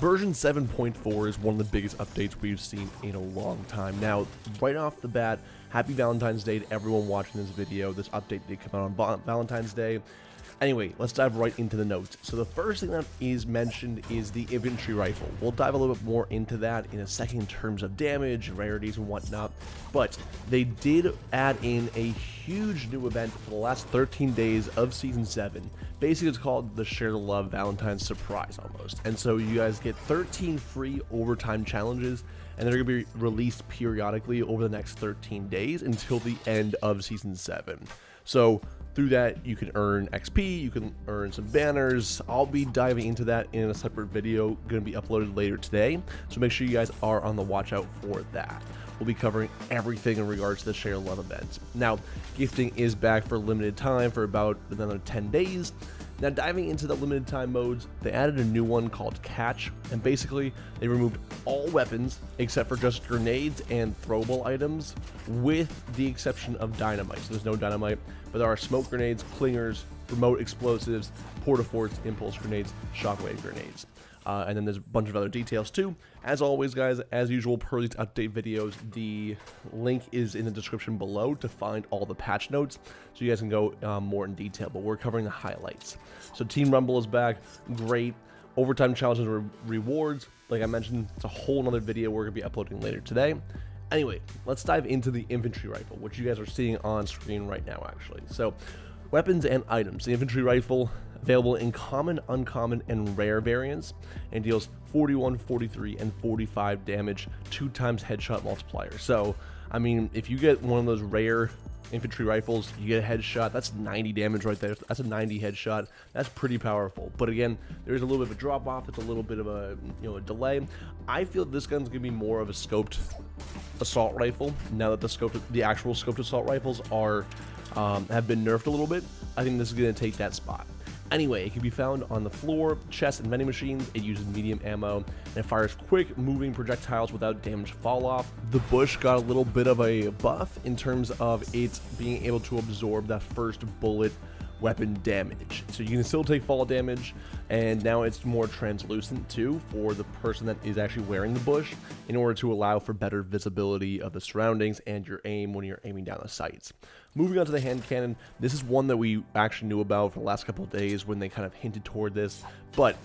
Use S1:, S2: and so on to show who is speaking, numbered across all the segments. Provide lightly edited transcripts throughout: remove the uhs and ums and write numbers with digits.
S1: version 7.4 is one of the biggest updates we've seen in a long time. Now, right off the bat, happy Valentine's Day to everyone watching this video. This update did come out on Valentine's Day. Anyway, let's dive right into the notes. So the first thing that is mentioned is the Infantry Rifle. We'll dive a little bit more into that in a second in terms of damage, rarities, and whatnot. But they did add in a huge new event for the last 13 days of Season 7. Basically, it's called the Share the Love Valentine's Surprise almost. And so you guys get 13 free overtime challenges, and they're going to be released periodically over the next 13 days until the end of Season 7. So through that, you can earn XP, you can earn some banners. I'll be diving into that in a separate video, going to be uploaded later today. So make sure you guys are on the watch out for that. We'll be covering everything in regards to the Share Love event. Now, gifting is back for a limited time for about another 10 days. Now, diving into the limited time modes, they added a new one called Catch, and basically they removed all weapons except for just grenades and throwable items, with the exception of dynamite. So there's no dynamite, but there are smoke grenades, clingers, remote explosives, porta-forts, impulse grenades, shockwave grenades. And then there's a bunch of other details too. As always, guys, as usual, per these update videos, the link is in the description below to find all the patch notes, so you guys can go more in detail, but we're covering the highlights. So Team Rumble is back, great. Overtime challenges and rewards, like I mentioned, it's a whole nother video we're going to be uploading later today. Anyway, let's dive into the Infantry Rifle, which you guys are seeing on screen right now, actually. So, weapons and items. The Infantry Rifle, available in common, uncommon, and rare variants, and deals 41, 43, and 45 damage, 2 times headshot multiplier. So, I mean, if you get one of those rare infantry rifles, you get a headshot, that's 90 damage right there. That's a 90 headshot. That's pretty powerful. But again, there's a little bit of a drop off. It's a little bit of a, a delay. I feel this gun's gonna be more of a scoped assault rifle now that the actual scoped assault rifles are have been nerfed a little bit. I think this is gonna take that spot. Anyway, it can be found on the floor, chest, and vending machines. It uses medium ammo, and it fires quick, moving projectiles without damage fall off. The bush got a little bit of a buff in terms of it being able to absorb that first bullet weapon damage. So you can still take fall damage, and now it's more translucent too for the person that is actually wearing the bush, in order to allow for better visibility of the surroundings and your aim when you're aiming down the sights. Moving on to the hand cannon, this is one that we actually knew about for the last couple of days when they kind of hinted toward this, but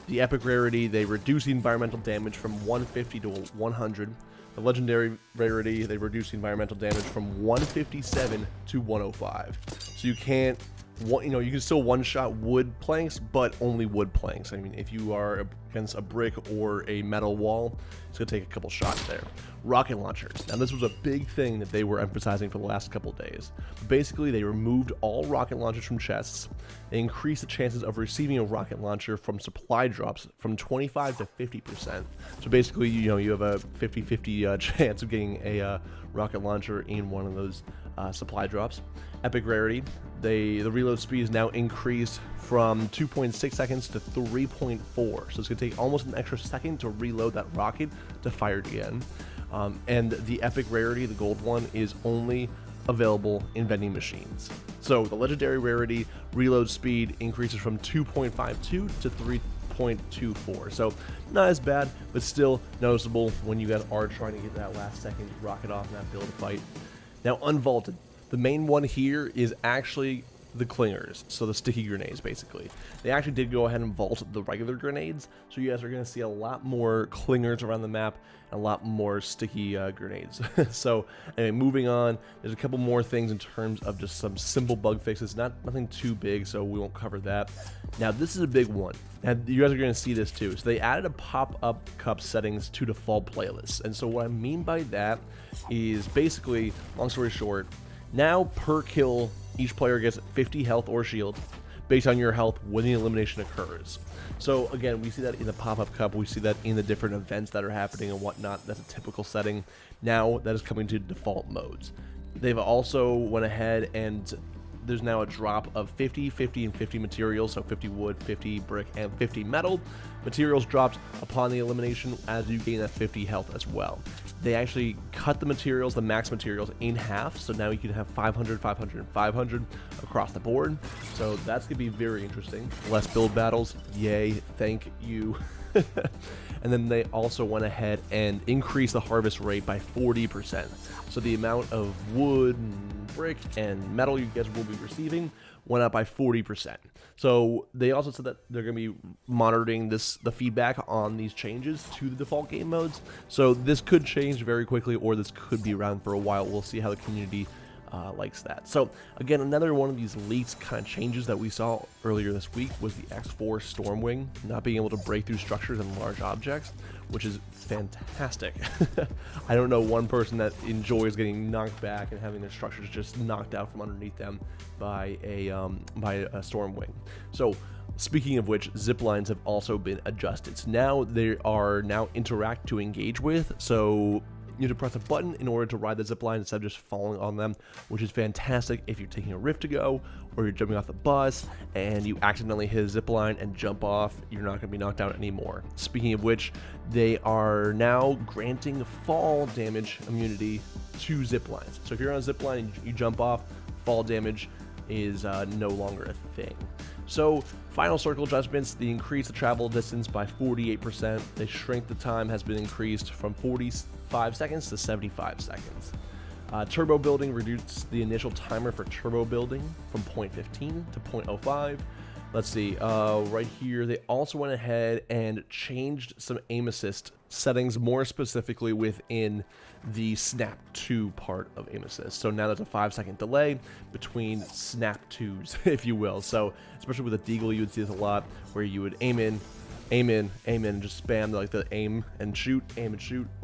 S1: the epic rarity, they reduce the environmental damage from 150 to 100. The legendary rarity, they reduce the environmental damage from 157 to 105. So you can't, you can still one-shot wood planks, but only wood planks. I mean, if you are against a brick or a metal wall, it's going to take a couple shots there. Rocket launchers. Now, this was a big thing that they were emphasizing for the last couple days. Basically, they removed all rocket launchers from chests. They increased the chances of receiving a rocket launcher from supply drops from 25 to 50%. So basically, you have a 50-50 chance of getting a rocket launcher in one of those supply drops. Epic rarity. The reload speed is now increased from 2.6 seconds to 3.4. So it's going to take almost an extra second to reload that rocket to fire it again. And the epic rarity, the gold one, is only available in vending machines. So the legendary rarity reload speed increases from 2.52 to 3.24. So not as bad, but still noticeable when you guys are trying to get that last second rocket off in that build fight. Now, unvaulted. The main one here is actually the clingers, so the sticky grenades, basically. They actually did go ahead and vault the regular grenades, so you guys are going to see a lot more clingers around the map and a lot more sticky grenades. So anyway, moving on, there's a couple more things in terms of just some simple bug fixes, nothing too big, so we won't cover that. Now, this is a big one, and you guys are going to see this too. So they added a pop-up cup settings to default playlists, and so what I mean by that is basically, long story short, now per kill, each player gets 50 health or shield based on your health when the elimination occurs. So again, we see that in the pop-up cup, we see that in the different events that are happening and whatnot. That's a typical setting. Now that is coming to default modes. They've also went ahead and there's now a drop of 50, 50, and 50 materials, so 50 wood, 50 brick, and 50 metal. Materials dropped upon the elimination as you gain that 50 health as well. They actually cut the materials, the max materials, in half, so now you can have 500, 500, and 500 across the board. So that's going to be very interesting. Less build battles, yay, thank you. And then they also went ahead and increased the harvest rate by 40%. So the amount of wood and brick and metal you guys will be receiving went up by 40%. So they also said that they're going to be monitoring the feedback on these changes to the default game modes. So this could change very quickly, or this could be around for a while. We'll see how the community likes that. So again, another one of these leaked kind of changes that we saw earlier this week was the X4 Stormwing not being able to break through structures and large objects, which is fantastic. I don't know one person that enjoys getting knocked back and having their structures just knocked out from underneath them by a Stormwing. So speaking of which, zip lines have also been adjusted. So now they are interact to engage with. So you need to press a button in order to ride the zip line instead of just falling on them, which is fantastic if you're taking a rift to go, or you're jumping off the bus and you accidentally hit a zip line and jump off. You're not going to be knocked out anymore. Speaking of which, they are now granting fall damage immunity to zip lines. So if you're on a zip line and you jump off, fall damage is no longer a thing. So final circle adjustments, they increase the travel distance by 48%. They shrink the time has been increased from 45 seconds to 75 seconds. Turbo building reduced the initial timer for turbo building from 0.15 to 0.05. Let's see, right here, they also went ahead and changed some aim assist settings more specifically within the snap 2 part of aim assist. So now there's a 5-second delay between snap 2s, if you will. So especially with a deagle, you would see this a lot where you would aim in, and just spam like the aim and shoot, kind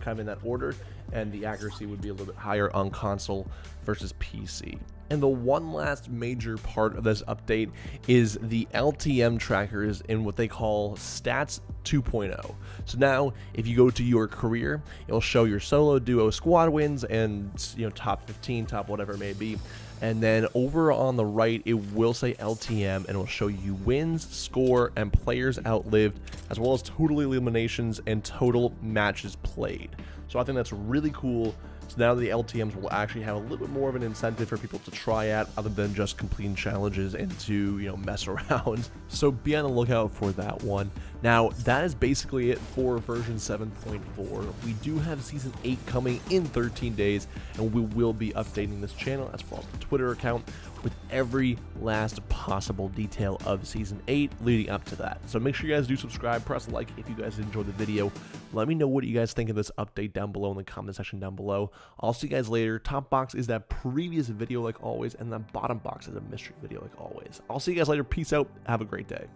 S1: of in that order, and the accuracy would be a little bit higher on console versus PC. And the one last major part of this update is the LTM trackers in what they call Stats 2.0. So now, if you go to your career, it'll show your solo, duo, squad wins, and top 15, top whatever it may be. And then over on the right, it will say LTM, and it will show you wins, score, and players outlived, as well as total eliminations and total matches played. So I think that's really cool. So now the LTMs will actually have a little bit more of an incentive for people to try out, other than just completing challenges and to mess around. So be on the lookout for that one. Now that is basically it for version 7.4. We do have season 8 coming in 13 days, and we will be updating this channel as well as the Twitter account with every last possible detail of season 8 leading up to that. So make sure you guys do subscribe, press like if you guys enjoyed the video. Let me know what you guys think of this update down below in the comment section down below. I'll see you guys later. Top box is that previous video like always, and the bottom box is a mystery video like always. I'll see you guys later. Peace out. Have a great day.